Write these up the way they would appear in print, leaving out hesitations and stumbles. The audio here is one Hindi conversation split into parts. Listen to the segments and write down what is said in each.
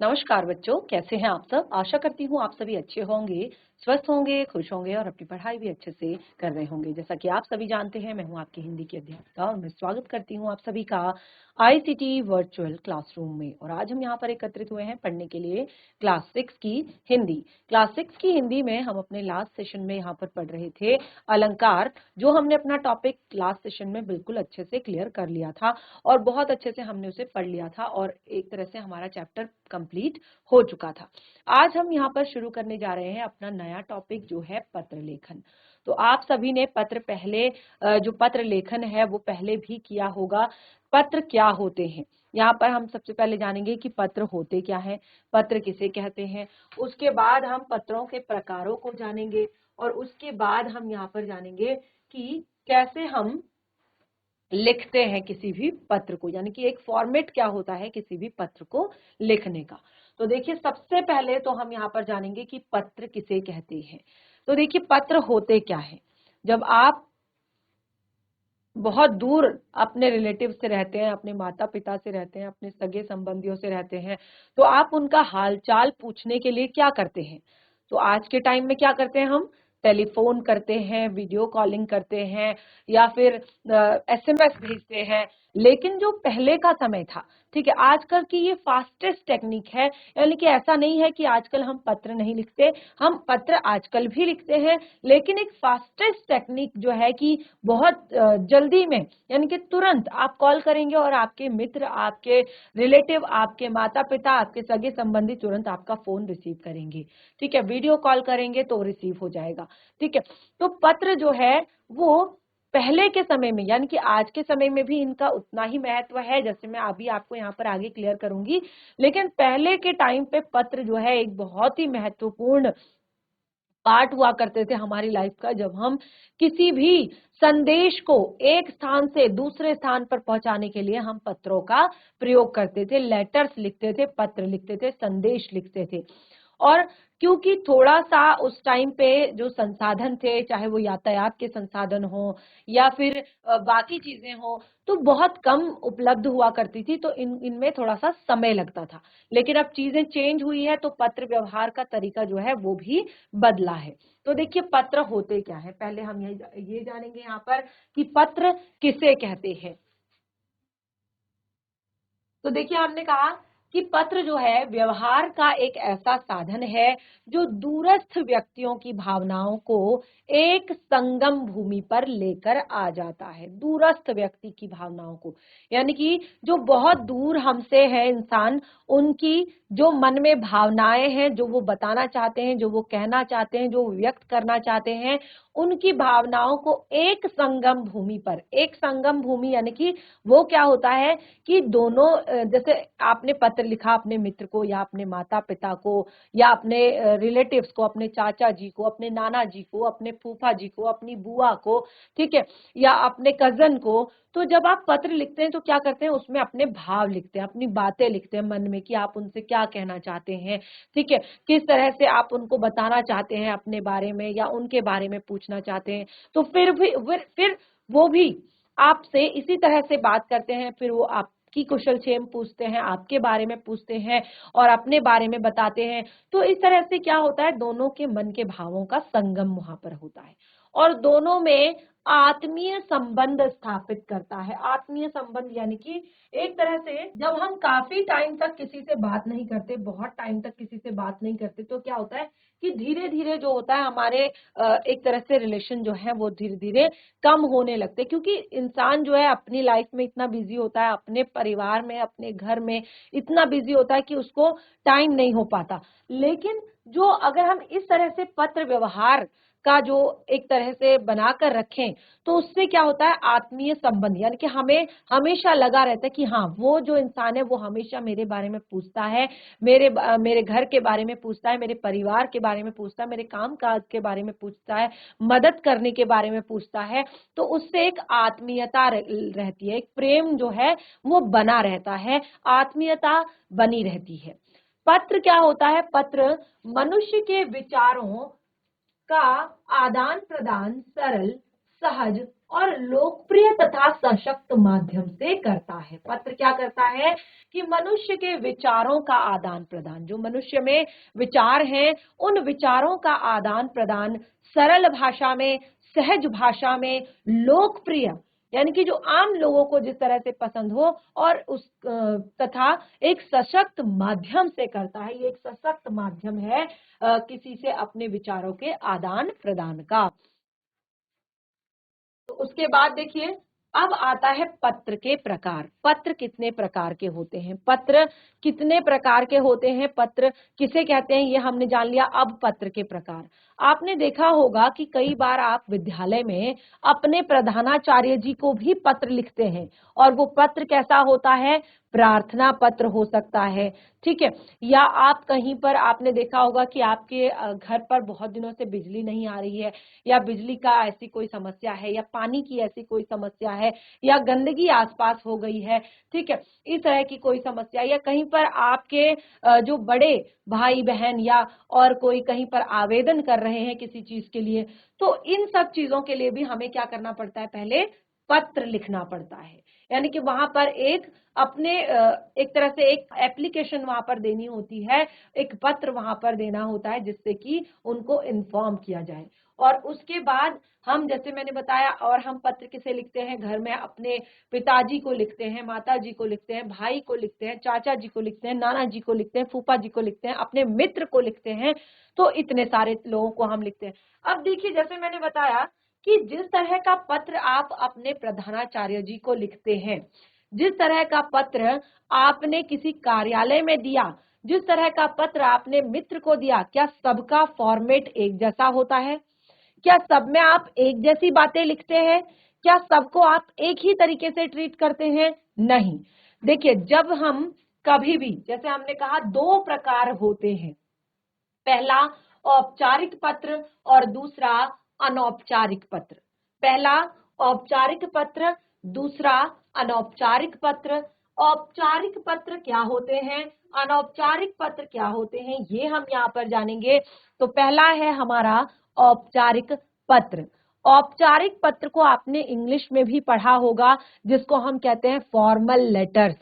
नमस्कार बच्चों, कैसे हैं आप सब? आशा करती हूँ आप सभी अच्छे होंगे, स्वस्थ होंगे, खुश होंगे और अपनी पढ़ाई भी अच्छे से कर रहे होंगे। जैसा कि आप सभी जानते हैं, मैं हूँ आपकी हिंदी की अध्यापिका और मैं स्वागत करती हूँ आप सभी का आईसीटी वर्चुअल क्लासरूम में। और आज हम यहाँ पर एकत्रित हुए हैं पढ़ने के लिए क्लास 6 की हिंदी। क्लास 6 की हिंदी में हम अपने लास्ट सेशन में यहाँ पर पढ़ रहे थे अलंकार, जो हमने अपना टॉपिक लास्ट सेशन में बिल्कुल अच्छे से क्लियर कर लिया था और बहुत अच्छे से हमने उसे पढ़ लिया था और एक तरह से हमारा चैप्टर कंप्लीट हो चुका था। आज हम यहाँ पर शुरू करने जा रहे हैं अपना नया टॉपिक जो है पत्र लेखन। तो आप सभी ने पत्र पहले जो पत्र लेखन है वो पहले भी किया होगा। पत्र क्या होते हैं, यहाँ पर हम सबसे पहले जानेंगे कि पत्र होते क्या हैं, पत्र किसे कहते हैं। उसके बाद हम पत्रों के प्रकारों को जानेंगे और उसके बाद हम यहाँ पर जानेंगे कि कैसे हम लिखते हैं किसी भी पत्र को, यानी कि एक फॉर्मेट क्या होता है किसी भी पत्र को लिखने का। तो देखिए, सबसे पहले तो हम यहाँ पर जानेंगे कि पत्र किसे कहते हैं। तो देखिए, पत्र होते क्या है। जब आप बहुत दूर अपने रिलेटिव से रहते हैं, अपने माता पिता से रहते हैं, अपने सगे संबंधियों से रहते हैं, तो आप उनका हालचाल पूछने के लिए क्या करते हैं? तो आज के टाइम में क्या करते हैं, हम टेलीफोन करते हैं, वीडियो कॉलिंग करते हैं या फिर एसएमएस भेजते हैं। लेकिन जो पहले का समय था, ठीक है, आजकल की ये फास्टेस्ट टेक्निक है। यानी कि ऐसा नहीं है कि आजकल हम पत्र नहीं लिखते, हम पत्र आजकल भी लिखते हैं, लेकिन एक फास्टेस्ट टेक्निक जो है कि बहुत जल्दी में, यानी कि तुरंत आप कॉल करेंगे और आपके मित्र, आपके रिलेटिव, आपके माता पिता, आपके सगे संबंधी तुरंत आपका फोन रिसीव करेंगे। ठीक है, वीडियो कॉल करेंगे तो रिसीव हो जाएगा। ठीक है, तो पत्र जो है वो पहले के समय में, यानी कि आज के समय में भी इनका उतना ही महत्व है, जैसे मैं अभी आपको यहाँ पर आगे क्लियर करूंगी। लेकिन पहले के टाइम पे पत्र जो है एक बहुत ही महत्वपूर्ण पार्ट हुआ करते थे हमारी लाइफ का। जब हम किसी भी संदेश को एक स्थान से दूसरे स्थान पर पहुंचाने के लिए हम पत्रों का प्रयोग करते थे, लेटर्स लिखते थे, पत्र लिखते थे, संदेश लिखते थे। और क्योंकि थोड़ा सा उस टाइम पे जो संसाधन थे, चाहे वो यातायात के संसाधन हो या फिर बाकी चीजें हो, तो बहुत कम उपलब्ध हुआ करती थी, तो इनमें थोड़ा सा समय लगता था। लेकिन अब चीजें चेंज हुई है, तो पत्र व्यवहार का तरीका जो है वो भी बदला है। तो देखिए, पत्र होते क्या है, पहले हम ये जानेंगे यहाँ पर कि पत्र किसे कहते हैं। तो देखिए, हमने कहा कि पत्र जो है व्यवहार का एक ऐसा साधन है जो दूरस्थ व्यक्तियों की भावनाओं को एक संगम भूमि पर लेकर आ जाता है। दूरस्थ व्यक्ति की भावनाओं को, यानी कि जो बहुत दूर हमसे है इंसान, उनकी जो मन में भावनाएं हैं, जो वो बताना चाहते हैं, जो वो कहना चाहते हैं, जो वो व्यक्त करना चाहते हैं, उनकी भावनाओं को एक संगम भूमि पर, एक संगम भूमि यानी कि वो क्या होता है कि दोनों, जैसे आपने पत्र लिखा अपने मित्र को या अपने माता पिता को या अपने रिलेटिव्स को, अपने चाचा जी को, अपने नाना जी को, अपने फूफा जी को, अपनी बुआ को, ठीक है, या अपने कजन को। तो जब आप पत्र लिखते हैं तो क्या करते हैं, उसमें अपने भाव लिखते हैं, अपनी बातें लिखते हैं मन में कि आप उनसे क्या कहना चाहते हैं। ठीक है, किस तरह से आप उनको बताना चाहते हैं अपने बारे में या उनके बारे में पूछना चाहते हैं। तो फिर वो भी आपसे इसी तरह से बात करते हैं। फिर वो आपकी कुशलक्षेम पूछते हैं, आपके बारे में पूछते हैं और अपने बारे में बताते हैं। तो इस तरह से क्या होता है, दोनों के मन के भावों का संगम वहां पर होता है और दोनों में आत्मीय संबंध स्थापित करता है। आत्मीय संबंध यानी कि एक तरह से जब हम काफी टाइम तक किसी से बात नहीं करते, बहुत टाइम तक किसी से बात नहीं करते, तो क्या होता है कि धीरे धीरे जो होता है हमारे एक तरह से रिलेशन जो है वो धीरे धीरे कम होने लगते हैं, क्योंकि इंसान जो है अपनी लाइफ में इतना बिजी होता है, अपने परिवार में, अपने घर में इतना बिजी होता है कि उसको टाइम नहीं हो पाता। लेकिन जो अगर हम इस तरह से पत्र व्यवहार का जो एक तरह से बनाकर रखें, तो उससे क्या होता है, आत्मीय संबंध, यानी कि हमें हमेशा लगा रहता है कि हाँ, वो जो इंसान है वो हमेशा मेरे बारे में पूछता है, मेरे घर के बारे में पूछता है, मेरे परिवार के बारे में पूछता है, मेरे काम काज के बारे में पूछता है, मदद करने के बारे में पूछता है। तो उससे एक आत्मीयता रहती है, एक प्रेम जो है वो बना रहता है, आत्मीयता बनी रहती है। पत्र क्या होता है, पत्र मनुष्य के विचारों का आदान प्रदान सरल, सहज और लोकप्रिय तथा सशक्त माध्यम से करता है। पत्र क्या करता है कि मनुष्य के विचारों का आदान प्रदान, जो मनुष्य में विचार हैं उन विचारों का आदान प्रदान सरल भाषा में, सहज भाषा में, लोकप्रिय यानी कि जो आम लोगों को जिस तरह से पसंद हो और उस तथा एक सशक्त माध्यम से करता है। ये एक सशक्त माध्यम है किसी से अपने विचारों के आदान प्रदान का। तो उसके बाद देखिए अब आता है पत्र के प्रकार। पत्र कितने प्रकार के होते हैं, पत्र कितने प्रकार के होते हैं, पत्र किसे कहते हैं ये हमने जान लिया। अब पत्र के प्रकार, आपने देखा होगा कि कई बार आप विद्यालय में अपने प्रधानाचार्य जी को भी पत्र लिखते हैं और वो पत्र कैसा होता है, प्रार्थना पत्र हो सकता है, ठीक है। या आप कहीं पर आपने देखा होगा कि आपके घर पर बहुत दिनों से बिजली नहीं आ रही है या बिजली का ऐसी कोई समस्या है या पानी की ऐसी कोई समस्या है या गंदगी आसपास हो गई है, ठीक है, इस तरह की कोई समस्या, या कहीं पर आपके जो बड़े भाई बहन या और कोई कहीं पर आवेदन कर रहे हैं किसी चीज के लिए, तो इन सब चीजों के लिए भी हमें क्या करना पड़ता है, पहले पत्र लिखना पड़ता है। यानी कि वहां पर एक अपने एक तरह से एक एप्लीकेशन वहां पर देनी होती है, एक पत्र वहां पर देना होता है जिससे कि उनको इन्फॉर्म किया जाए। और उसके बाद हम, जैसे मैंने बताया, और हम पत्र किसे लिखते हैं, घर में अपने पिताजी को लिखते हैं, माता जी को लिखते हैं, भाई को लिखते हैं, चाचा जी को लिखते हैं, नाना जी को लिखते हैं, फूफा जी को लिखते हैं, अपने मित्र को लिखते हैं। तो इतने सारे लोगों को हम लिखते हैं। अब देखिए जैसे मैंने बताया कि जिस तरह का पत्र आप अपने प्रधानाचार्य जी को लिखते हैं, जिस तरह का पत्र आपने किसी कार्यालय में दिया, जिस तरह का पत्र आपने मित्र को दिया, क्या सबका फॉर्मेट एक जैसा होता है? क्या सब में आप एक जैसी बातें लिखते हैं? क्या सबको आप एक ही तरीके से ट्रीट करते हैं? नहीं। देखिए जब हम कभी भी, जैसे हमने कहा दो प्रकार होते हैं, पहला औपचारिक पत्र और दूसरा अनौपचारिक पत्र। पहला औपचारिक पत्र, दूसरा अनौपचारिक पत्र। औपचारिक पत्र क्या होते हैं, अनौपचारिक पत्र क्या होते हैं, ये हम यहाँ पर जानेंगे। तो पहला है हमारा औपचारिक पत्र। औपचारिक पत्र को आपने इंग्लिश में भी पढ़ा होगा, जिसको हम कहते हैं फॉर्मल लेटर्स,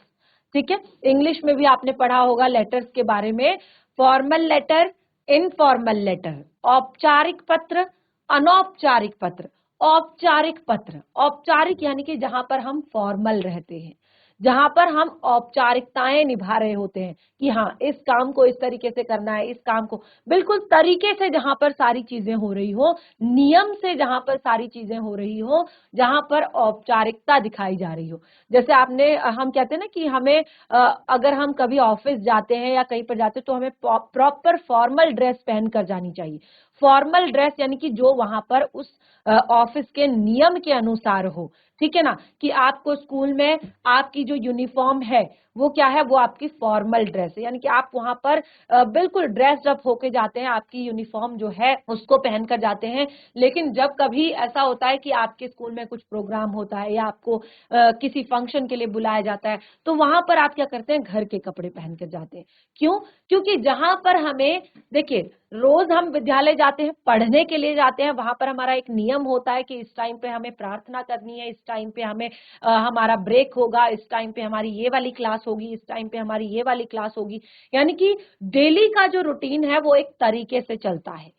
ठीक है। इंग्लिश में भी आपने पढ़ा होगा लेटर्स के बारे में, फॉर्मल लेटर, इनफॉर्मल लेटर, औपचारिक पत्र, अनौपचारिक पत्र। औपचारिक पत्र, औपचारिक यानी कि जहां पर हम फॉर्मल रहते हैं, जहां पर हम औपचारिकताएं निभा रहे होते हैं कि हाँ इस काम को इस तरीके से करना है, इस काम को बिल्कुल तरीके से, जहां पर सारी चीजें हो रही हो, नियम से जहां पर सारी चीजें हो रही हो, जहां पर औपचारिकता दिखाई जा रही हो। जैसे आपने, हम कहते हैं ना कि हमें अगर हम कभी ऑफिस जाते हैं या कहीं पर जाते हैं तो हमें प्रॉपर फॉर्मल ड्रेस पहन कर जानी चाहिए। फॉर्मल ड्रेस यानी कि जो वहां पर उस ऑफिस के नियम के अनुसार हो, ठीक है ना, कि आपको स्कूल में आपकी जो यूनिफॉर्म है वो क्या है, वो आपकी फॉर्मल ड्रेस है, यानी कि आप वहां पर बिल्कुल ड्रेस्ड अप होके जाते हैं, आपकी यूनिफॉर्म जो है उसको पहनकर जाते हैं। लेकिन जब कभी ऐसा होता है कि आपके स्कूल में कुछ प्रोग्राम होता है या आपको किसी फंक्शन के लिए बुलाया जाता है, तो वहां पर आप क्या करते हैं, घर के कपड़े पहनकर जाते हैं। क्यों? क्योंकि जहां पर हमें, देखिए रोज हम विद्यालय जाते हैं, पढ़ने के लिए जाते हैं, वहां पर हमारा एक नियम होता है कि इस टाइम पे हमें प्रार्थना करनी है, इस टाइम पे हमें हमारा ब्रेक होगा, इस टाइम पे हमारी ये वाली क्लास होगी, इस टाइम पे हमारी ये वाली क्लास होगी। यानी कि डेली का जो रूटीन है वो एक तरीके से चलता है,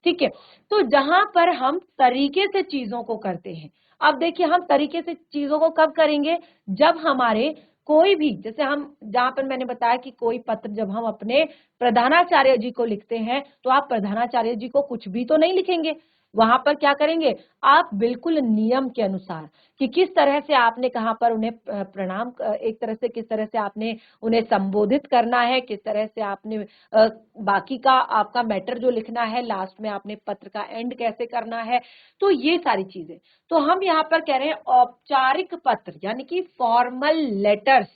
ठीक है। तो जहां पर हम तरीके से चीजों को करते हैं, अब देखिए हम तरीके से चीजों को कब करेंगे, जब हमारे कोई भी, जैसे हम, जहां पर मैंने बताया कि कोई पत्र जब हम अपने प्रधानाचार्य जी को लिखते हैं तो आप प्रधानाचार्य जी को कुछ भी तो नहीं लिखेंगे, वहां पर क्या करेंगे, आप बिल्कुल नियम के अनुसार कि किस तरह से आपने कहां पर उन्हें प्रणाम, एक तरह से किस तरह से आपने उन्हें संबोधित करना है, किस तरह से आपने बाकी का आपका मैटर जो लिखना है, लास्ट में आपने पत्र का एंड कैसे करना है, तो ये सारी चीजें। तो हम यहाँ पर कह रहे हैं औपचारिक पत्र यानी कि फॉर्मल लेटर्स।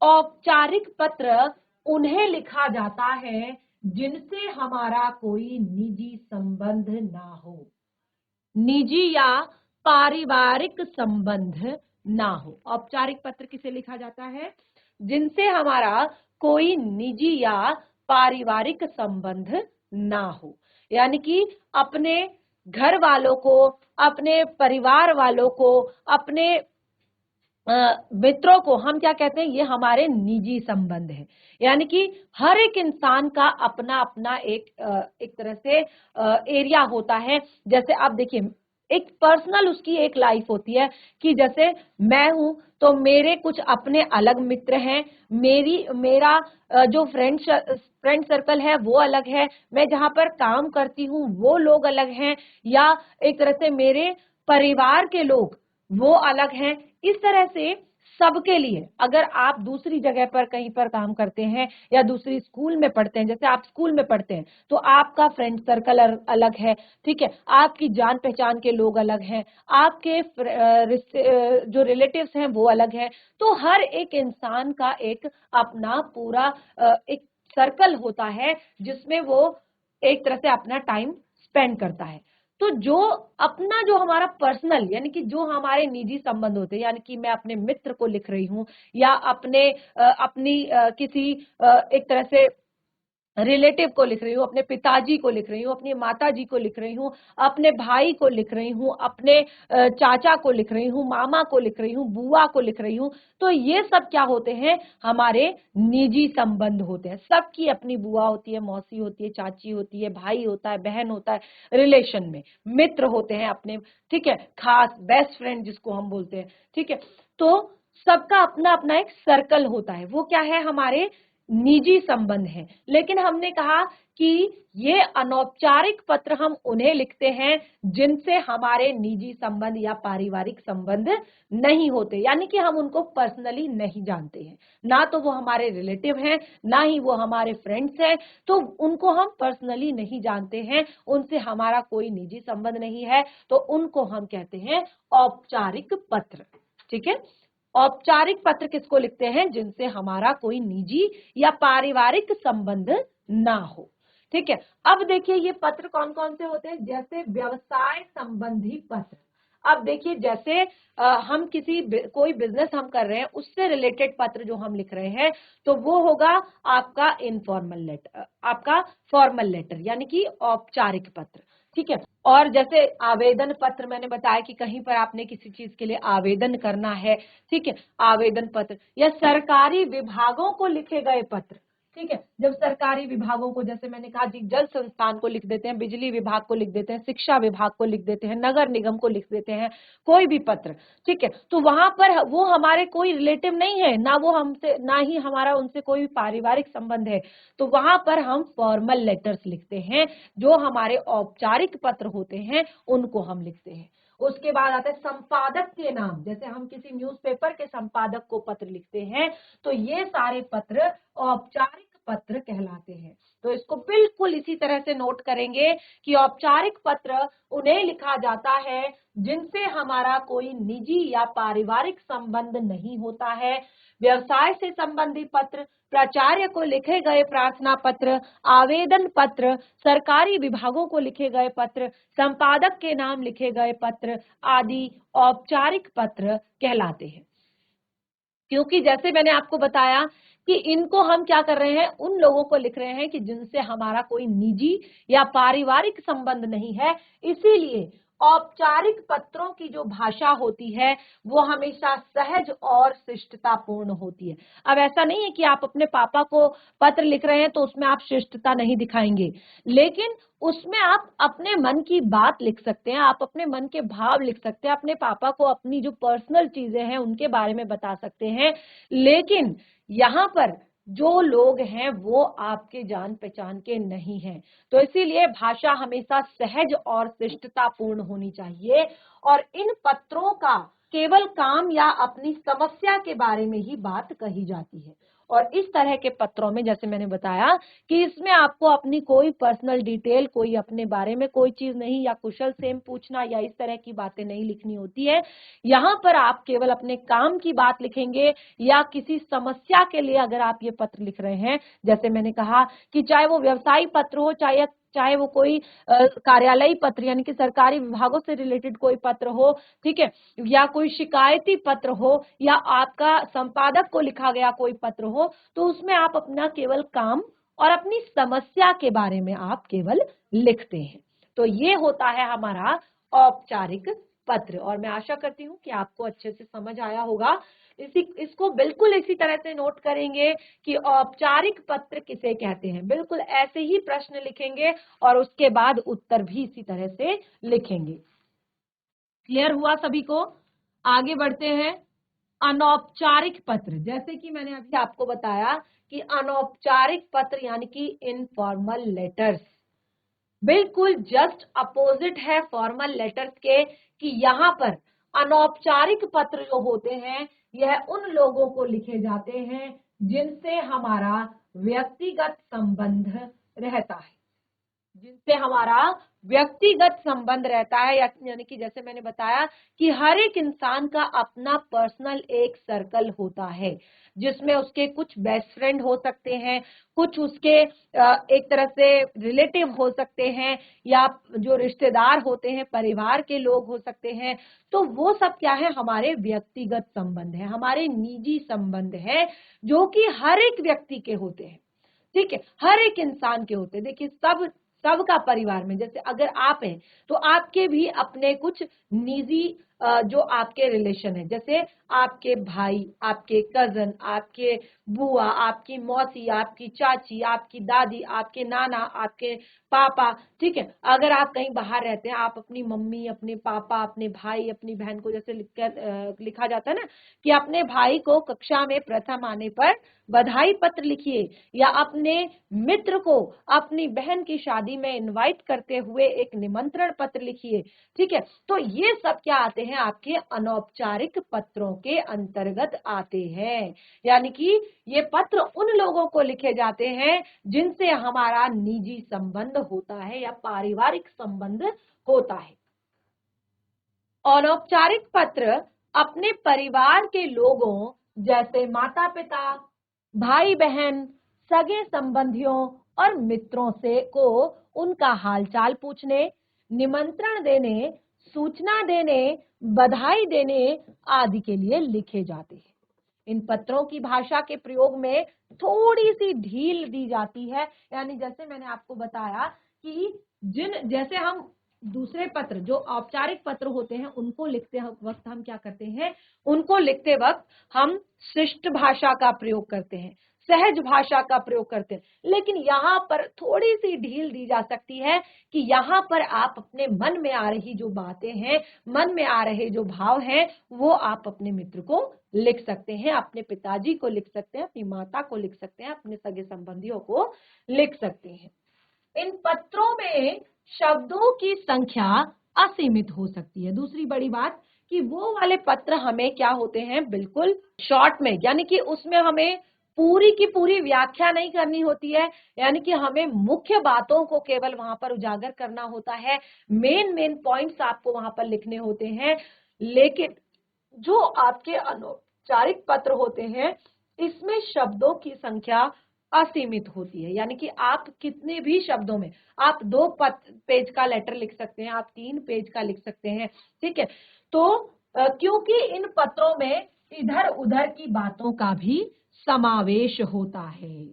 औपचारिक पत्र उन्हें लिखा जाता है जिनसे हमारा कोई निजी संबंध ना हो, निजी या पारिवारिक संबंध ना हो। औपचारिक पत्र किसे लिखा जाता है, जिनसे हमारा कोई निजी या पारिवारिक संबंध ना हो, यानी कि अपने घर वालों को, अपने परिवार वालों को, अपने मित्रों को हम क्या कहते हैं, ये हमारे निजी संबंध है। यानी कि हर एक इंसान का अपना अपना एक तरह से एरिया होता है। जैसे आप देखिए, एक पर्सनल उसकी एक लाइफ होती है कि जैसे मैं हूं तो मेरे कुछ अपने अलग मित्र हैं, मेरा जो फ्रेंड सर्कल है वो अलग है, मैं जहां पर काम करती हूँ वो लोग अलग हैं, या एक तरह से मेरे परिवार के लोग वो अलग हैं। इस तरह से सबके लिए, अगर आप दूसरी जगह पर कहीं पर काम करते हैं या दूसरी स्कूल में पढ़ते हैं, जैसे आप स्कूल में पढ़ते हैं तो आपका फ्रेंड सर्कल अलग है, ठीक है, आपकी जान पहचान के लोग अलग हैं, आपके जो रिलेटिव्स हैं वो अलग हैं। तो हर एक इंसान का एक अपना पूरा एक सर्कल होता है जिसमें वो एक तरह से अपना टाइम स्पेंड करता है। तो जो अपना जो हमारा पर्सनल, यानी कि जो हमारे निजी संबंध होते हैं, यानी कि मैं अपने मित्र को लिख रही हूँ या अपनी किसी एक तरह से रिलेटिव को लिख रही हूँ, अपने पिताजी को लिख रही हूँ, अपनी माताजी को लिख रही हूँ, अपने भाई को लिख रही हूँ, अपने चाचा को लिख रही हूँ, मामा को लिख रही हूँ, बुआ को लिख रही हूँ, तो ये सब क्या होते हैं, हमारे निजी संबंध होते हैं। सबकी अपनी बुआ होती है, मौसी होती है, चाची होती है, भाई होता है, बहन होता है, रिलेशन में मित्र होते हैं अपने, ठीक है, खास बेस्ट फ्रेंड जिसको हम बोलते हैं, ठीक है। तो सबका अपना अपना एक सर्कल होता है, वो क्या है, हमारे निजी संबंध है। लेकिन हमने कहा कि ये अनौपचारिक पत्र हम उन्हें लिखते हैं जिनसे हमारे निजी संबंध या पारिवारिक संबंध नहीं होते, यानी कि हम उनको पर्सनली नहीं जानते हैं, ना तो वो हमारे रिलेटिव हैं, ना ही वो हमारे फ्रेंड्स हैं, तो उनको हम पर्सनली नहीं जानते हैं, उनसे हमारा कोई निजी संबंध नहीं है, तो उनको हम कहते हैं औपचारिक पत्र। ठीक है, औपचारिक पत्र किसको लिखते हैं, जिनसे हमारा कोई निजी या पारिवारिक संबंध ना हो। ठीक है, अब देखिए ये पत्र कौन कौन से होते हैं, जैसे व्यवसाय संबंधी पत्र। अब देखिए, जैसे हम कोई बिजनेस हम कर रहे हैं, उससे रिलेटेड पत्र जो हम लिख रहे हैं, तो वो होगा आपका इनफॉर्मल लेटर, आपका फॉर्मल लेटर, यानी कि औपचारिक पत्र। ठीक है, और जैसे आवेदन पत्र, मैंने बताया कि कहीं पर आपने किसी चीज के लिए आवेदन करना है, ठीक है, आवेदन पत्र, या सरकारी विभागों को लिखे गए पत्र। ठीक है, जब सरकारी विभागों को, जैसे मैंने कहा जी, जल संस्थान को लिख देते हैं, बिजली विभाग को लिख देते हैं, शिक्षा विभाग को लिख देते हैं, नगर निगम को लिख देते हैं, कोई भी पत्र, ठीक है, तो वहां पर वो हमारे कोई रिलेटिव नहीं है, ना वो हमसे, ना ही हमारा उनसे कोई पारिवारिक संबंध है, तो वहां पर हम फॉर्मल लेटर्स लिखते हैं। जो हमारे औपचारिक पत्र होते हैं उनको हम लिखते हैं। उसके बाद आता है संपादक के नाम, जैसे हम किसी न्यूज़पेपर के संपादक को पत्र लिखते हैं, तो ये सारे पत्र औपचारिक पत्र कहलाते हैं। तो इसको बिल्कुल इसी तरह से नोट करेंगे कि औपचारिक पत्र उन्हें लिखा जाता है जिनसे हमारा कोई निजी या पारिवारिक संबंध नहीं होता है। व्यवसाय से संबंधित पत्र, प्राचार्य को लिखे गए प्रार्थना पत्र, आवेदन पत्र, सरकारी विभागों को लिखे गए पत्र, संपादक के नाम लिखे गए पत्र आदि औपचारिक पत्र कहलाते हैं। क्योंकि जैसे मैंने आपको बताया कि इनको हम क्या कर रहे हैं, उन लोगों को लिख रहे हैं कि जिनसे हमारा कोई निजी या पारिवारिक संबंध नहीं है, इसीलिए औपचारिक पत्रों की जो भाषा होती है वो हमेशा सहज और शिष्टतापूर्ण होती है। अब ऐसा नहीं है कि आप अपने पापा को पत्र लिख रहे हैं तो उसमें आप शिष्टता नहीं दिखाएंगे, लेकिन उसमें आप अपने मन की बात लिख सकते हैं, आप अपने मन के भाव लिख सकते हैं, अपने पापा को अपनी जो पर्सनल चीजें हैं उनके बारे में बता सकते हैं। लेकिन यहाँ पर जो लोग हैं वो आपके जान पहचान के नहीं हैं, तो इसीलिए भाषा हमेशा सहज और शिष्टतापूर्ण होनी चाहिए। और इन पत्रों का केवल काम या अपनी समस्या के बारे में ही बात कही जाती है। और इस तरह के पत्रों में, जैसे मैंने बताया कि इसमें आपको अपनी कोई पर्सनल डिटेल, कोई अपने बारे में कोई चीज नहीं, या कुशल क्षेम पूछना या इस तरह की बातें नहीं लिखनी होती है। यहाँ पर आप केवल अपने काम की बात लिखेंगे या किसी समस्या के लिए अगर आप ये पत्र लिख रहे हैं, जैसे मैंने कहा कि चाहे वो व्यवसायिक पत्र हो, चाहे वो कोई कार्यालयी पत्र यानी कि सरकारी विभागों से रिलेटेड कोई पत्र हो, ठीक है, या कोई शिकायती पत्र हो, या आपका संपादक को लिखा गया कोई पत्र हो, तो उसमें आप अपना केवल काम और अपनी समस्या के बारे में आप केवल लिखते हैं। तो ये होता है हमारा औपचारिक पत्र। और मैं आशा करती हूँ कि आपको अच्छे से समझ आया होगा। इसको बिल्कुल इसी तरह से नोट करेंगे कि औपचारिक पत्र किसे कहते हैं। बिल्कुल ऐसे ही प्रश्न लिखेंगे और उसके बाद उत्तर भी इसी तरह से लिखेंगे। क्लियर हुआ सभी को? आगे बढ़ते हैं। अनौपचारिक पत्र, जैसे कि मैंने अभी आपको बताया कि अनौपचारिक पत्र यानी कि इनफॉर्मल लेटर्स बिल्कुल जस्ट अपोजिट है फॉर्मल लेटर्स के, कि यहाँ पर अनौपचारिक पत्र जो होते हैं यह उन लोगों को लिखे जाते हैं जिनसे हमारा व्यक्तिगत संबंध रहता है, जिनसे हमारा व्यक्तिगत संबंध रहता है। यानी कि जैसे मैंने बताया कि हर एक इंसान का अपना पर्सनल एक सर्कल होता है, जिसमें उसके कुछ बेस्ट फ्रेंड हो सकते हैं, कुछ उसके एक तरह से रिलेटिव हो सकते हैं, या जो रिश्तेदार होते हैं परिवार के लोग हो सकते हैं। तो वो सब क्या है? हमारे व्यक्तिगत संबंध है, हमारे निजी संबंध है, जो कि हर एक व्यक्ति के होते हैं। ठीक है, हर एक इंसान के होते हैं। देखिए सबका परिवार में, जैसे अगर आप हैं तो आपके भी अपने कुछ निजी जो आपके रिलेशन है, जैसे आपके भाई, आपके कजन, आपके बुआ, आपकी मौसी, आपकी चाची, आपकी दादी, आपके नाना, आपके पापा। ठीक है, अगर आप कहीं बाहर रहते हैं, आप अपनी मम्मी, अपने पापा, अपने भाई, अपनी बहन को, जैसे लिखा जाता है ना कि अपने भाई को कक्षा में प्रथम आने पर बधाई पत्र लिखिए, या अपने मित्र को अपनी बहन की शादी में इनवाइट करते हुए एक निमंत्रण पत्र लिखिए। ठीक है, तो ये सब क्या आते हैं? आपके अनौपचारिक पत्रों के अंतर्गत आते हैं। यानी कि ये पत्र उन लोगों को लिखे जाते हैं जिनसे हमारा निजी संबंध होता है या पारिवारिक संबंध होता है। अनौपचारिक पत्र अपने परिवार के लोगों जैसे माता पिता, भाई बहन, सगे संबंधियों और मित्रों से को उनका हालचाल पूछने, निमंत्रण देने, सूचना देने, बधाई देने आदि के लिए लिखे जाते हैं। इन पत्रों की भाषा के प्रयोग में थोड़ी सी ढील दी जाती है। यानी जैसे मैंने आपको बताया कि जैसे हम दूसरे पत्र जो औपचारिक पत्र होते हैं उनको लिखते वक्त हम क्या करते हैं? उनको लिखते वक्त हम शिष्ट भाषा का प्रयोग करते हैं, सहज भाषा का प्रयोग करते हैं। लेकिन यहाँ पर थोड़ी सी ढील दी जा सकती है कि यहाँ पर आप अपने मन में आ रही जो बातें हैं, मन में आ रहे जो भाव हैं, वो आप अपने मित्र को लिख सकते हैं, अपने पिताजी को लिख सकते हैं, अपनी माता को लिख सकते हैं, अपने सगे संबंधियों को लिख सकते हैं। इन पत्रों में शब्दों की संख्या असीमित हो सकती है। दूसरी बड़ी बात कि वो वाले पत्र हमें क्या होते हैं? बिल्कुल शॉर्ट में, यानी कि उसमें हमें पूरी की पूरी व्याख्या नहीं करनी होती है, यानी कि हमें मुख्य बातों को केवल वहां पर उजागर करना होता है, मेन पॉइंट्स आपको वहां पर लिखने होते हैं। लेकिन जो आपके अनौपचारिक पत्र होते हैं इसमें शब्दों की संख्या असीमित होती है, यानी कि आप कितने भी शब्दों में, आप 2 पेज का लेटर लिख सकते हैं, आप 3 पेज का लिख सकते हैं। ठीक है, तो क्योंकि इन पत्रों में इधर उधर की बातों का भी समावेश होता है।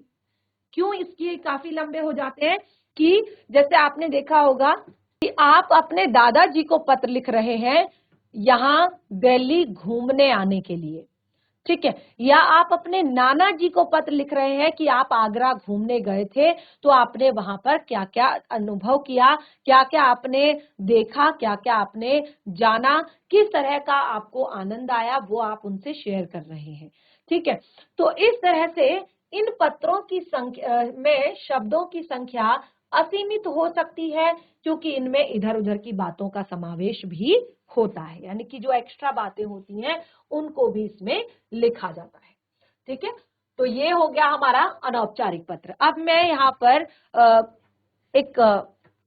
क्यों इसके काफी लंबे हो जाते हैं? कि जैसे आपने देखा होगा कि आप अपने दादाजी को पत्र लिख रहे हैं यहाँ दिल्ली घूमने आने के लिए। ठीक है, या आप अपने नाना जी को पत्र लिख रहे हैं कि आप आगरा घूमने गए थे, तो आपने वहां पर क्या क्या अनुभव किया, क्या क्या आपने देखा, क्या क्या आपने जाना, किस तरह का आपको आनंद आया, वो आप उनसे शेयर कर रहे हैं। ठीक है, तो इस तरह से इन पत्रों की संख्या में शब्दों की संख्या असीमित हो सकती है, क्योंकि इनमें इधर उधर की बातों का समावेश भी होता है, यानी कि जो एक्स्ट्रा बातें होती हैं उनको भी इसमें लिखा जाता है। ठीक है, तो ये हो गया हमारा अनौपचारिक पत्र। अब मैं यहाँ पर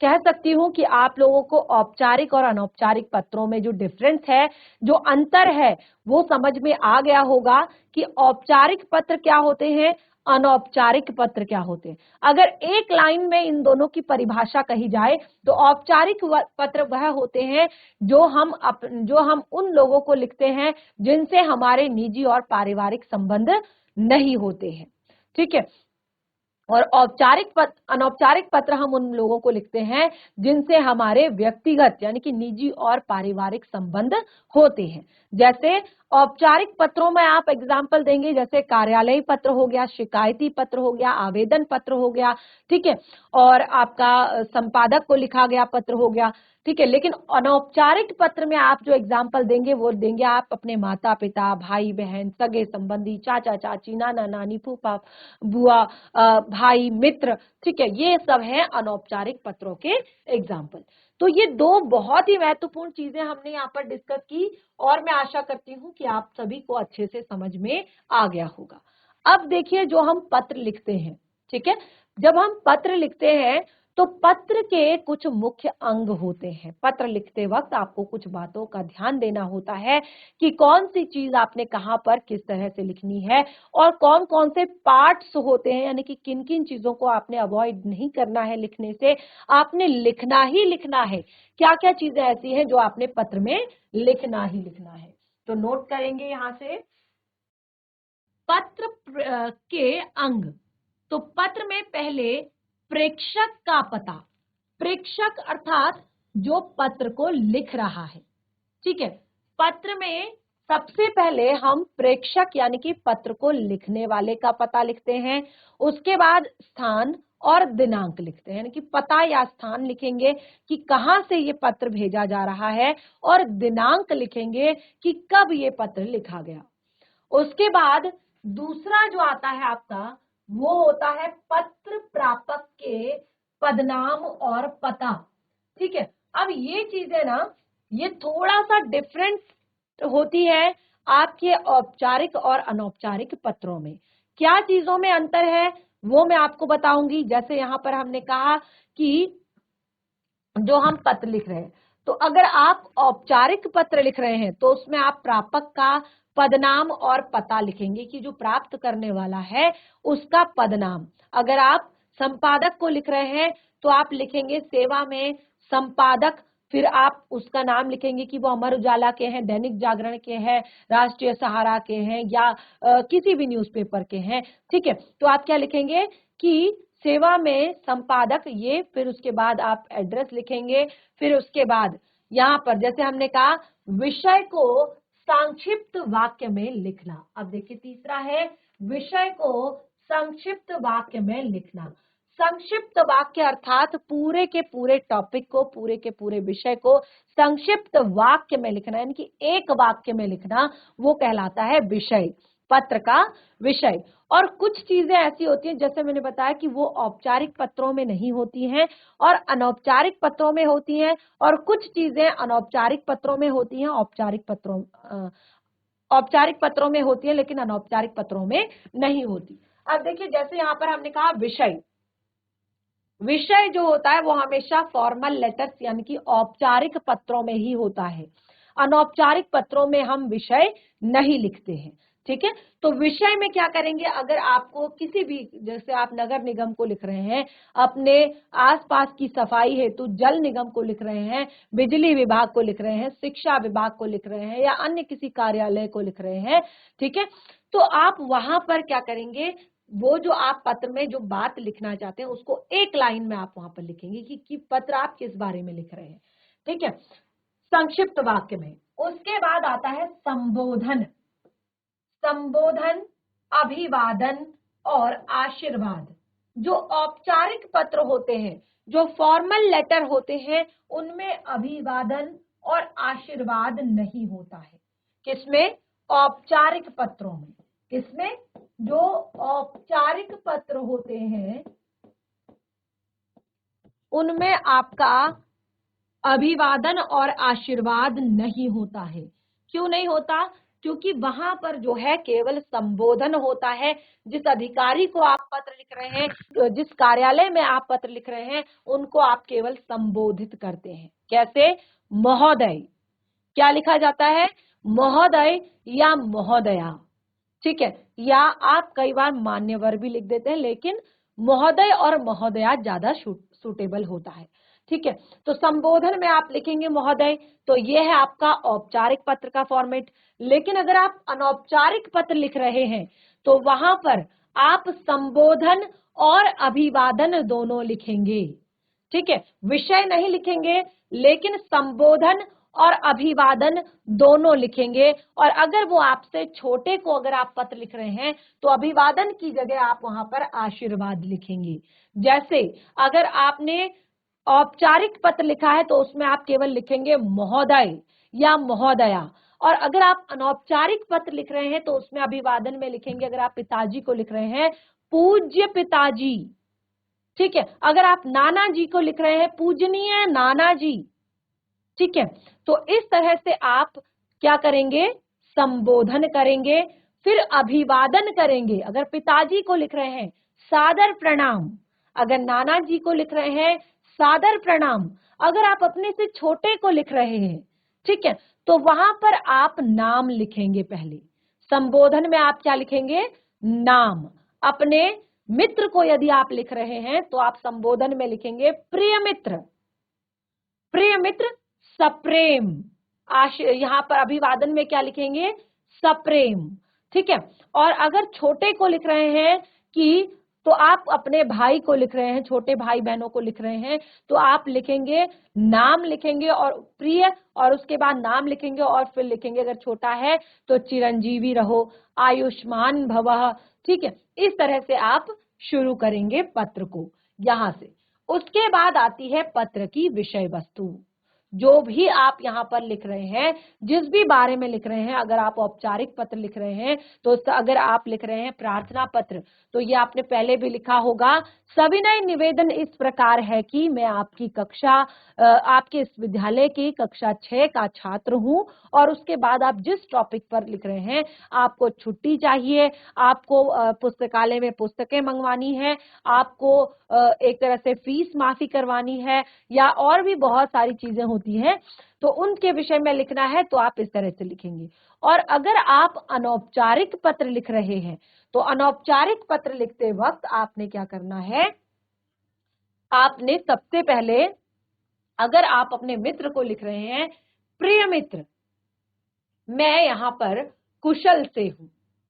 कह सकती हूँ कि आप लोगों को औपचारिक और अनौपचारिक पत्रों में जो डिफरेंस है, जो अंतर है, वो समझ में आ गया होगा कि औपचारिक पत्र क्या होते हैं, अनौपचारिक पत्र क्या होते हैं। अगर एक लाइन में इन दोनों की परिभाषा कही जाए तो औपचारिक पत्र वह होते हैं जो हम उन लोगों को लिखते हैं जिनसे हमारे निजी और पारिवारिक संबंध नहीं होते हैं। ठीक है, और अनौपचारिक पत्र हम उन लोगों को लिखते हैं जिनसे हमारे व्यक्तिगत यानी कि निजी और पारिवारिक संबंध होते हैं। जैसे औपचारिक पत्रों में आप एग्जाम्पल देंगे, जैसे कार्यालयी पत्र हो गया, शिकायती पत्र हो गया, आवेदन पत्र हो गया, ठीक है, और आपका संपादक को लिखा गया पत्र हो गया, ठीक है। लेकिन अनौपचारिक पत्र में आप जो एग्जाम्पल देंगे वो देंगे आप अपने माता पिता, भाई बहन, सगे संबंधी, चाचा चाची, नाना नानी, फूफा बुआ, भाई मित्र, ठीक है, ये सब है अनौपचारिक पत्रों के एग्जाम्पल। तो ये दो बहुत ही महत्वपूर्ण चीजें हमने यहाँ पर डिस्कस की और मैं आशा करती हूँ कि आप सभी को अच्छे से समझ में आ गया होगा। अब देखिए जो हम पत्र लिखते हैं, ठीक है, जब हम पत्र लिखते हैं तो पत्र के कुछ मुख्य अंग होते हैं। पत्र लिखते वक्त आपको कुछ बातों का ध्यान देना होता है कि कौन सी चीज आपने कहां पर किस तरह से लिखनी है और कौन कौन से पार्ट्स होते हैं, यानी कि किन किन चीजों को आपने अवॉइड नहीं करना है लिखने से, आपने लिखना ही लिखना है। क्या क्या चीजें ऐसी हैं जो आपने पत्र में लिखना ही लिखना है, तो नोट करेंगे यहां से पत्र के अंग। तो पत्र में पहले प्रेषक का पता, प्रेषक अर्थात जो पत्र को लिख रहा है, ठीक है। पत्र में सबसे पहले हम प्रेषक यानी कि पत्र को लिखने वाले का पता लिखते हैं, उसके बाद स्थान और दिनांक लिखते हैं, यानी कि पता या स्थान लिखेंगे कि कहां से ये पत्र भेजा जा रहा है और दिनांक लिखेंगे कि कब ये पत्र लिखा गया। उसके बाद दूसरा जो आता है आपका वो होता है पत्र प्रापक के पदनाम और पता, ठीक है। अब ये चीजें ना ये थोड़ा सा डिफरेंट होती है आपके औपचारिक और अनौपचारिक पत्रों में। क्या चीजों में अंतर है वो मैं आपको बताऊंगी। जैसे यहां पर हमने कहा कि जो हम पत्र लिख रहे हैं, तो अगर आप औपचारिक पत्र लिख रहे हैं तो उसमें आप प्रापक का पदनाम और पता लिखेंगे कि जो प्राप्त करने वाला है उसका पदनाम। अगर आप संपादक को लिख रहे हैं तो आप लिखेंगे सेवा में संपादक, फिर आप उसका नाम लिखेंगे कि वो अमर उजाला के हैं, दैनिक जागरण के हैं, राष्ट्रीय सहारा के हैं या किसी भी न्यूज़पेपर के हैं, ठीक है। तो आप क्या लिखेंगे कि सेवा में संपादक ये, फिर उसके बाद आप एड्रेस लिखेंगे, फिर उसके बाद यहाँ पर जैसे हमने कहा विषय को संक्षिप्त वाक्य में लिखना। अब देखिए तीसरा है विषय को संक्षिप्त वाक्य में लिखना। संक्षिप्त वाक्य अर्थात पूरे के पूरे टॉपिक को, पूरे के पूरे विषय को संक्षिप्त वाक्य में लिखना, यानी कि एक वाक्य में लिखना, वो कहलाता है विषय, पत्र का विषय। और कुछ चीजें ऐसी होती हैं जैसे मैंने बताया कि वो औपचारिक पत्रों में नहीं होती हैं और अनौपचारिक पत्रों में होती हैं, और कुछ चीजें अनौपचारिक पत्रों में होती हैं, औपचारिक पत्रों में होती है लेकिन अनौपचारिक पत्रों में नहीं होती। अब देखिए जैसे यहाँ पर हमने कहा विषय, विषय जो होता है वो हमेशा फॉर्मल लेटर्स यानी कि औपचारिक पत्रों में ही होता है, अनौपचारिक पत्रों में हम विषय नहीं लिखते हैं, ठीक है। तो विषय में क्या करेंगे, अगर आपको किसी भी, जैसे आप नगर निगम को लिख रहे हैं, अपने आसपास की सफाई हेतु जल निगम को लिख रहे हैं, बिजली विभाग को लिख रहे हैं, शिक्षा विभाग को लिख रहे हैं या अन्य किसी कार्यालय को लिख रहे हैं, ठीक है, तो आप वहां पर क्या करेंगे, वो जो आप पत्र में जो बात लिखना चाहते हैं उसको एक लाइन में आप वहां पर लिखेंगे कि पत्र आप किस बारे में लिख रहे हैं, ठीक है, संक्षिप्त वाक्य में। उसके बाद आता है संबोधन। संबोधन, अभिवादन और आशीर्वाद। जो औपचारिक पत्र होते हैं, जो फॉर्मल लेटर होते हैं, उनमें अभिवादन और आशीर्वाद नहीं होता है। किसमें? औपचारिक पत्रों में। किसमें? जो औपचारिक पत्र होते हैं उनमें आपका अभिवादन और आशीर्वाद नहीं होता है। क्यों नहीं होता? क्योंकि वहां पर जो है केवल संबोधन होता है। जिस अधिकारी को आप पत्र लिख रहे हैं, जिस कार्यालय में आप पत्र लिख रहे हैं, उनको आप केवल संबोधित करते हैं। कैसे? महोदय। क्या लिखा जाता है? महोदय या महोदया, ठीक है, या आप कई बार मान्यवर भी लिख देते हैं, लेकिन महोदय और महोदया ज्यादा सूटेबल होता है, ठीक है। तो संबोधन में आप लिखेंगे महोदय, तो ये है आपका औपचारिक पत्र का फॉर्मेट। लेकिन अगर आप अनौपचारिक पत्र लिख रहे हैं तो वहां पर आप संबोधन और अभिवादन दोनों लिखेंगे। ठीक है, विषय नहीं लिखेंगे लेकिन संबोधन और अभिवादन दोनों लिखेंगे। और अगर वो आपसे छोटे को अगर आप पत्र लिख रहे हैं तो अभिवादन की जगह आप वहां पर आशीर्वाद लिखेंगे। जैसे अगर आपने औपचारिक पत्र लिखा है तो उसमें आप केवल लिखेंगे महोदय या महोदया। और अगर आप अनौपचारिक पत्र लिख रहे हैं तो उसमें अभिवादन में लिखेंगे, अगर आप पिताजी को लिख रहे हैं, पूज्य पिताजी। ठीक है, अगर आप नाना जी को लिख रहे हैं, पूजनीय नाना जी। ठीक है, तो इस तरह से आप क्या करेंगे, संबोधन करेंगे, फिर अभिवादन करेंगे। अगर पिताजी को लिख रहे हैं, सादर प्रणाम। अगर नाना जी को लिख रहे हैं, सादर प्रणाम। अगर आप अपने से छोटे को लिख रहे हैं, ठीक है, तो वहां पर आप नाम लिखेंगे। पहले संबोधन में आप क्या लिखेंगे, नाम। अपने मित्र को यदि आप लिख रहे हैं तो आप संबोधन में लिखेंगे प्रिय मित्र। प्रिय मित्र सप्रेम। यहाँ पर अभिवादन में क्या लिखेंगे, सप्रेम। ठीक है, और अगर छोटे को लिख रहे हैं कि, तो आप अपने भाई को लिख रहे हैं, छोटे भाई बहनों को लिख रहे हैं, तो आप लिखेंगे, नाम लिखेंगे और प्रिय, और उसके बाद नाम लिखेंगे और फिर लिखेंगे अगर छोटा है तो चिरंजीवी रहो, आयुष्मान भवः। ठीक है, इस तरह से आप शुरू करेंगे पत्र को यहां से। उसके बाद आती है पत्र की विषय वस्तु। जो भी आप यहाँ पर लिख रहे हैं, जिस भी बारे में लिख रहे हैं, अगर आप औपचारिक पत्र लिख रहे हैं तो अगर आप लिख रहे हैं प्रार्थना पत्र, तो ये आपने पहले भी लिखा होगा, सविनय निवेदन इस प्रकार है कि मैं आपकी कक्षा, आपके इस विद्यालय की कक्षा 6 का छात्र हूं, और उसके बाद आप जिस टॉपिक पर लिख रहे हैं, आपको छुट्टी चाहिए, आपको पुस्तकालय में पुस्तकें मंगवानी है, आपको एक तरह से फीस माफी करवानी है, या और भी बहुत सारी चीजें होती हैं, तो उनके विषय में लिखना है, तो आप इस तरह से लिखेंगे। और अगर आप अनौपचारिक पत्र लिख रहे हैं तो अनौपचारिक पत्र लिखते वक्त आपने क्या करना है, आपने सबसे पहले, अगर आप अपने मित्र को लिख रहे हैं, प्रिय मित्र, मैं यहाँ पर कुशल से हूं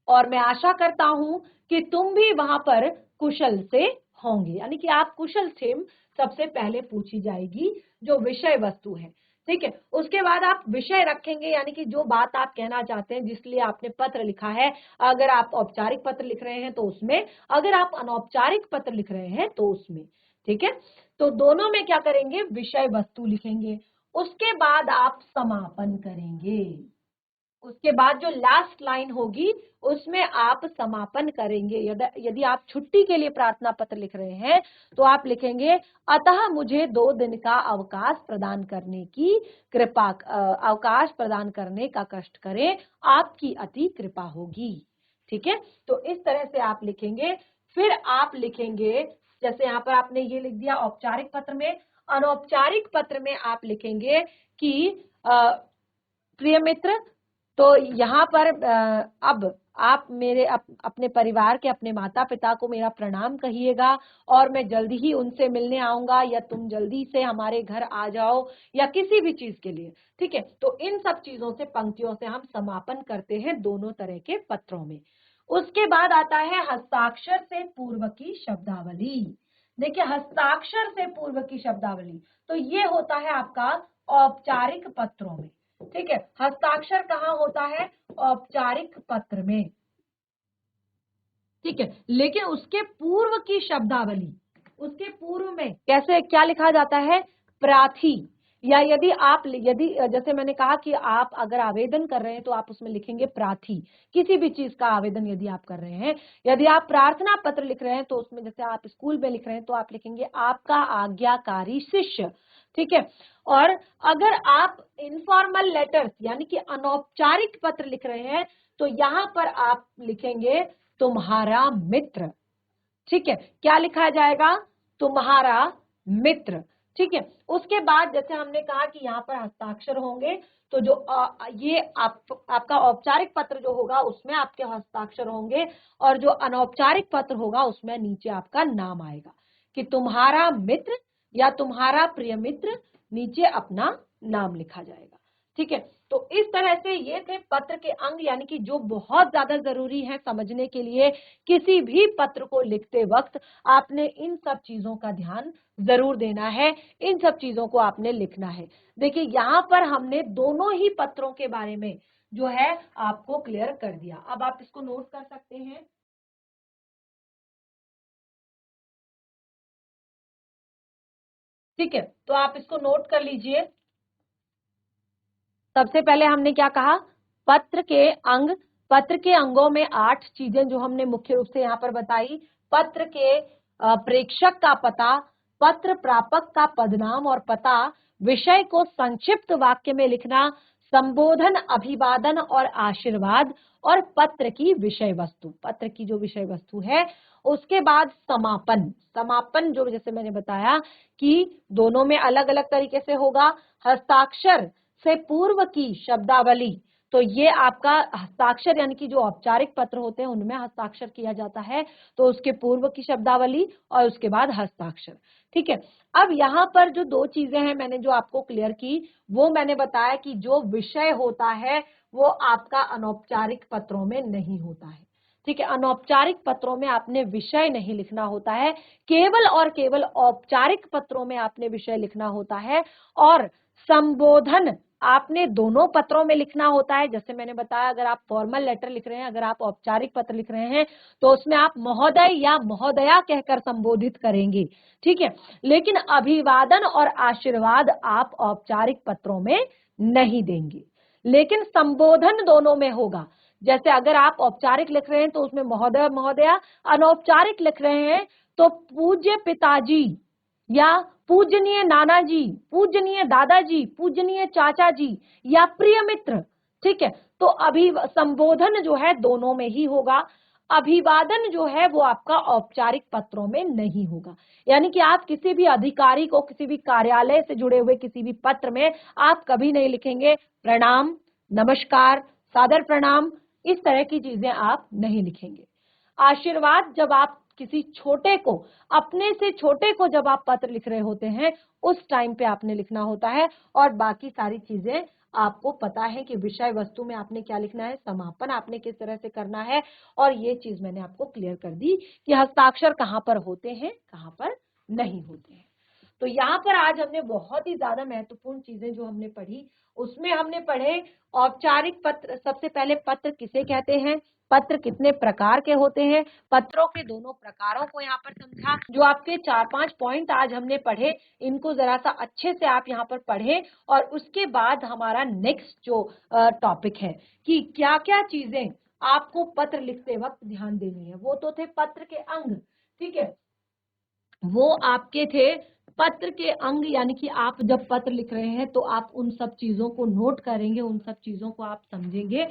और मैं आशा करता हूं कि तुम भी वहां पर कुशल से होंगे। यानी कि आप कुशल से सबसे पहले पूछी जाएगी, जो विषय वस्तु है। ठीक है, उसके बाद आप विषय रखेंगे, यानी कि जो बात आप कहना चाहते हैं, जिसलिए आपने पत्र लिखा है। अगर आप औपचारिक पत्र लिख रहे हैं तो उसमें, अगर आप अनौपचारिक पत्र लिख रहे हैं तो उसमें। ठीक है, तो दोनों में क्या करेंगे, विषय वस्तु लिखेंगे। उसके बाद आप समापन करेंगे। उसके बाद जो लास्ट लाइन होगी उसमें आप समापन करेंगे। यदि आप छुट्टी के लिए प्रार्थना पत्र लिख रहे हैं तो आप लिखेंगे, अतः मुझे 2 दिन का अवकाश प्रदान करने की कृपा, अवकाश प्रदान करने का कष्ट करें, आपकी अति कृपा होगी। ठीक है, तो इस तरह से आप लिखेंगे। फिर आप लिखेंगे, जैसे यहाँ पर आपने ये लिख दिया औपचारिक पत्र में। अनौपचारिक पत्र में आप लिखेंगे कि प्रिय मित्र, तो यहाँ पर अब आप मेरे अपने परिवार के, अपने माता पिता को मेरा प्रणाम कहिएगा, और मैं जल्दी ही उनसे मिलने आऊंगा, या तुम जल्दी से हमारे घर आ जाओ, या किसी भी चीज के लिए। ठीक है, तो इन सब चीजों से, पंक्तियों से हम समापन करते हैं दोनों तरह के पत्रों में। उसके बाद आता है हस्ताक्षर से पूर्व की शब्दावली। देखिए, हस्ताक्षर से पूर्व की शब्दावली, तो ये होता है आपका औपचारिक पत्रों में। ठीक है, हस्ताक्षर कहाँ होता है, औपचारिक पत्र में। ठीक है, लेकिन उसके पूर्व की शब्दावली, उसके पूर्व में कैसे, क्या लिखा जाता है, प्रार्थी। या यदि जैसे मैंने कहा कि आप अगर आवेदन कर रहे हैं तो आप उसमें लिखेंगे प्रार्थी, किसी भी चीज का आवेदन यदि आप कर रहे हैं। यदि आप प्रार्थना पत्र लिख रहे हैं तो उसमें, जैसे आप स्कूल में लिख रहे हैं, तो आप लिखेंगे आपका आज्ञाकारी शिष्य। ठीक है, और अगर आप इनफॉर्मल लेटर्स यानी कि अनौपचारिक पत्र लिख रहे हैं तो यहाँ पर आप लिखेंगे तुम्हारा मित्र। ठीक है, क्या लिखा जाएगा, तुम्हारा मित्र। ठीक है, उसके बाद जैसे हमने कहा कि यहाँ पर हस्ताक्षर होंगे, तो जो ये आपका औपचारिक पत्र जो होगा उसमें आपके हस्ताक्षर होंगे, और जो अनौपचारिक पत्र होगा उसमें नीचे आपका नाम आएगा कि तुम्हारा मित्र या तुम्हारा प्रिय मित्र, नीचे अपना नाम लिखा जाएगा। ठीक है, तो इस तरह से ये थे पत्र के अंग, यानी कि जो बहुत ज्यादा जरूरी है समझने के लिए। किसी भी पत्र को लिखते वक्त आपने इन सब चीजों का ध्यान जरूर देना है, इन सब चीजों को आपने लिखना है। देखिए यहाँ पर हमने दोनों ही पत्रों के बारे में जो है आपको क्लियर कर दिया। अब आप इसको नोट कर सकते हैं। ठीक है, तो आप इसको नोट कर लीजिए। सबसे पहले हमने क्या कहा, पत्र के अंग। पत्र के अंगों में 8 चीजें जो हमने मुख्य रूप से यहाँ पर बताई। पत्र के प्रेषक का पता, पत्र प्रापक का पदनाम और पता, विषय को संक्षिप्त वाक्य में लिखना, संबोधन, अभिवादन और आशीर्वाद, और पत्र की विषय वस्तु, पत्र की जो विषय वस्तु है। उसके बाद समापन। समापन जो जैसे मैंने बताया कि दोनों में अलग अलग तरीके से होगा। हस्ताक्षर से पूर्व की शब्दावली, तो ये आपका हस्ताक्षर यानी कि जो औपचारिक पत्र होते हैं उनमें हस्ताक्षर किया जाता है, तो उसके पूर्व की शब्दावली और उसके बाद हस्ताक्षर। ठीक है, अब यहाँ पर जो 2 चीजें हैं मैंने जो आपको क्लियर की, वो मैंने बताया कि जो विषय होता है वो आपका अनौपचारिक पत्रों में नहीं होता है। ठीक है, अनौपचारिक पत्रों में आपने विषय नहीं लिखना होता है, केवल और केवल औपचारिक पत्रों में आपने विषय लिखना होता है। और संबोधन आपने दोनों पत्रों में लिखना होता है। जैसे मैंने बताया, अगर आप फॉर्मल लेटर लिख रहे हैं, अगर आप औपचारिक पत्र लिख रहे हैं, तो उसमें आप महोदय या महोदया कहकर संबोधित करेंगे। ठीक है, लेकिन अभिवादन और आशीर्वाद आप औपचारिक पत्रों में नहीं देंगे, लेकिन संबोधन दोनों में होगा। जैसे अगर आप औपचारिक लिख रहे हैं तो उसमें महोदय महोदया, अनौपचारिक लिख रहे हैं तो पूज्य पिताजी या पूजनीय नाना जी, पूजनीय दादाजी, पूजनीय चाचा जी या प्रिय मित्र। ठीक है, तो अभी संबोधन जो है दोनों में ही होगा। अभिवादन जो है वो आपका औपचारिक पत्रों में नहीं होगा, यानी कि आप किसी भी अधिकारी को, किसी भी कार्यालय से जुड़े हुए किसी भी पत्र में आप कभी नहीं लिखेंगे प्रणाम, नमस्कार, सादर प्रणाम, इस तरह की चीजें आप नहीं लिखेंगे। आशीर्वाद, जब आप किसी छोटे को, अपने से छोटे को जब आप पत्र लिख रहे होते हैं उस टाइम पे आपने लिखना होता है। और बाकी सारी चीजें आपको पता है कि विषय वस्तु में आपने क्या लिखना है, समापन आपने किस तरह से करना है, और ये चीज मैंने आपको क्लियर कर दी कि हस्ताक्षर कहाँ पर होते हैं, कहाँ पर नहीं होते हैं। तो यहाँ पर आज हमने बहुत ही ज्यादा महत्वपूर्ण चीजें जो हमने पढ़ी, उसमें हमने पढ़े औपचारिक पत्र। सबसे पहले पत्र किसे कहते हैं, पत्र कितने प्रकार के होते हैं, पत्रों के दोनों प्रकारों को यहाँ पर समझा। जो आपके 4-5 पॉइंट आज हमने पढ़े, इनको जरा सा अच्छे से आप यहाँ पर पढ़े। और उसके बाद हमारा नेक्स्ट जो टॉपिक है कि क्या क्या चीजें आपको पत्र लिखते वक्त ध्यान देनी है। वो तो थे पत्र के अंग, ठीक है, वो आपके थे पत्र के अंग, यानी कि आप जब पत्र लिख रहे हैं तो आप उन सब चीजों को नोट करेंगे, उन सब चीजों को आप समझेंगे।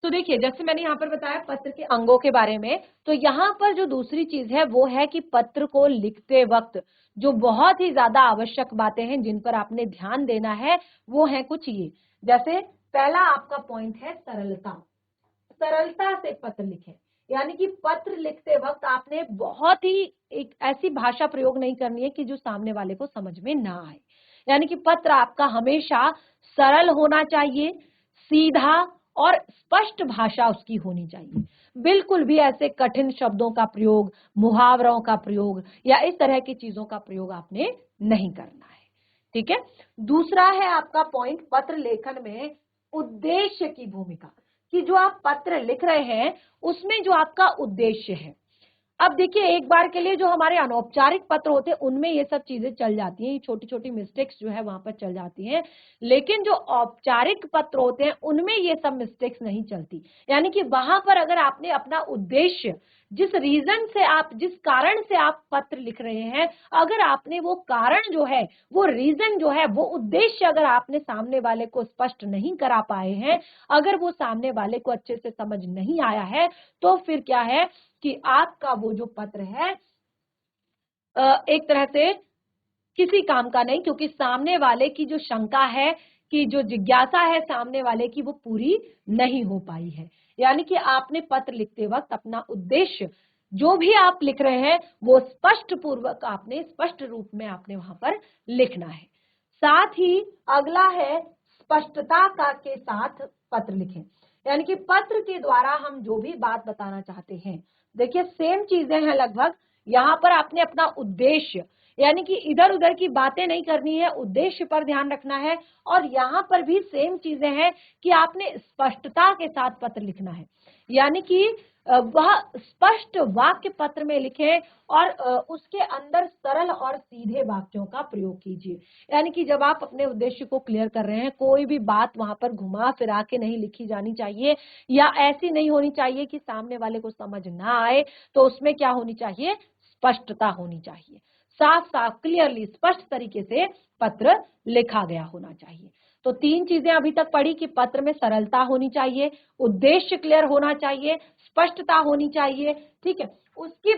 तो देखिए, जैसे मैंने यहाँ पर बताया पत्र के अंगों के बारे में, तो यहाँ पर जो दूसरी चीज है वो है कि पत्र को लिखते वक्त जो बहुत ही ज्यादा आवश्यक बातें हैं जिन पर आपने ध्यान देना है, वो है कुछ ये। जैसे पहला आपका पॉइंट है सरलता। सरलता से पत्र लिखें, यानी कि पत्र लिखते वक्त आपने बहुत ही एक ऐसी भाषा प्रयोग नहीं करनी है कि जो सामने वाले को समझ में ना आए। यानी कि पत्र आपका हमेशा सरल होना चाहिए, सीधा और स्पष्ट भाषा उसकी होनी चाहिए। बिल्कुल भी ऐसे कठिन शब्दों का प्रयोग, मुहावरों का प्रयोग या इस तरह की चीजों का प्रयोग आपने नहीं करना है। ठीक है, दूसरा है आपका पॉइंट पत्र लेखन में उद्देश्य की भूमिका, कि जो आप पत्र लिख रहे हैं उसमें जो आपका उद्देश्य है। अब देखिए, एक बार के लिए जो हमारे अनौपचारिक पत्र होते हैं उनमें ये सब चीजें चल जाती हैं, छोटी छोटी मिस्टेक्स जो है वहां पर चल जाती हैं, लेकिन जो औपचारिक पत्र होते हैं उनमें ये सब मिस्टेक्स नहीं चलती। यानी कि वहां पर अगर आपने अपना उद्देश्य, जिस रीजन से आप, जिस कारण से आप पत्र लिख रहे हैं, अगर आपने वो कारण जो है, वो रीजन जो है, वो उद्देश्य अगर आपने सामने वाले को स्पष्ट नहीं करा पाए हैं, अगर वो सामने वाले को अच्छे से समझ नहीं आया है, तो फिर क्या है कि आपका वो जो पत्र है एक तरह से किसी काम का नहीं, क्योंकि सामने वाले की जो शंका है, कि जो जिज्ञासा है सामने वाले की, वो पूरी नहीं हो पाई है। यानी कि आपने पत्र लिखते वक्त अपना उद्देश्य जो भी आप लिख रहे हैं वो स्पष्ट पूर्वक आपने, स्पष्ट रूप में आपने वहां पर लिखना है। साथ ही अगला है स्पष्टता का के साथ पत्र लिखें, यानी कि पत्र के द्वारा हम जो भी बात बताना चाहते हैं, देखिए सेम चीजें हैं लगभग। यहाँ पर आपने अपना उद्देश्य, यानी कि इधर उधर की बातें नहीं करनी है, उद्देश्य पर ध्यान रखना है। और यहाँ पर भी सेम चीजें हैं कि आपने स्पष्टता के साथ पत्र लिखना है, यानी कि वह स्पष्ट वाक्य पत्र में लिखें और उसके अंदर सरल और सीधे वाक्यों का प्रयोग कीजिए। यानी कि जब आप अपने उद्देश्य को क्लियर कर रहे हैं, कोई भी बात वहां पर घुमा फिरा के नहीं लिखी जानी चाहिए, या ऐसी नहीं होनी चाहिए कि सामने वाले को समझ ना आए। तो उसमें क्या होनी चाहिए, स्पष्टता होनी चाहिए, साफ साफ क्लियरली स्पष्ट तरीके से पत्र लिखा गया होना चाहिए। तो 3 चीजें अभी तक पढ़ी कि पत्र में सरलता होनी चाहिए, उद्देश्य क्लियर होना चाहिए, स्पष्टता होनी चाहिए, ठीक है। उसके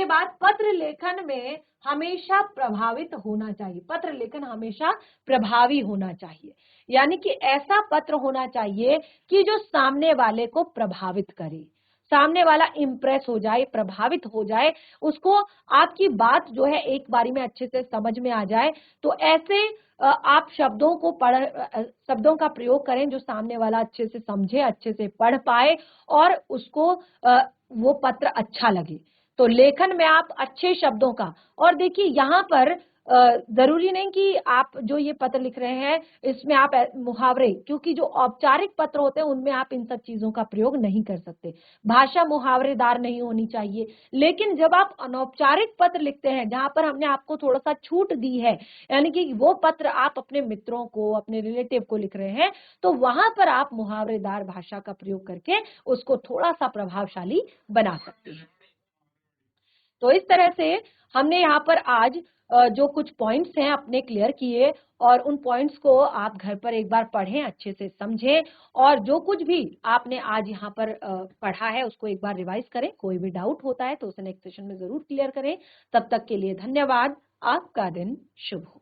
बाद पत्र लेखन में हमेशा प्रभावित होना चाहिए, पत्र लेखन हमेशा प्रभावी होना चाहिए, यानी कि ऐसा पत्र होना चाहिए कि जो सामने वाले को प्रभावित करे, सामने वाला इंप्रेस हो जाए, प्रभावित हो जाए, उसको आपकी बात जो है एक बारी में अच्छे से समझ में आ जाए। तो ऐसे आप शब्दों का प्रयोग करें जो सामने वाला अच्छे से समझे, अच्छे से पढ़ पाए और उसको वो पत्र अच्छा लगे। तो लेखन में आप अच्छे शब्दों का, और देखिए यहाँ पर जरूरी नहीं कि आप जो ये पत्र लिख रहे हैं इसमें आप मुहावरे, क्योंकि जो औपचारिक पत्र होते हैं उनमें आप इन सब चीजों का प्रयोग नहीं कर सकते, भाषा मुहावरेदार नहीं होनी चाहिए। लेकिन जब आप अनौपचारिक पत्र लिखते हैं जहां पर हमने आपको थोड़ा सा छूट दी है, यानी कि वो पत्र आप अपने मित्रों को, अपने रिलेटिव को लिख रहे हैं, तो वहां पर आप मुहावरेदार भाषा का प्रयोग करके उसको थोड़ा सा प्रभावशाली बना सकते हैं। तो इस तरह से हमने यहाँ पर आज जो कुछ पॉइंट्स हैं अपने क्लियर किए, और उन पॉइंट्स को आप घर पर एक बार पढ़ें, अच्छे से समझें, और जो कुछ भी आपने आज यहाँ पर पढ़ा है उसको एक बार रिवाइज करें। कोई भी डाउट होता है तो उसे नेक्स्ट सेशन में जरूर क्लियर करें। तब तक के लिए धन्यवाद। आपका दिन शुभ हो।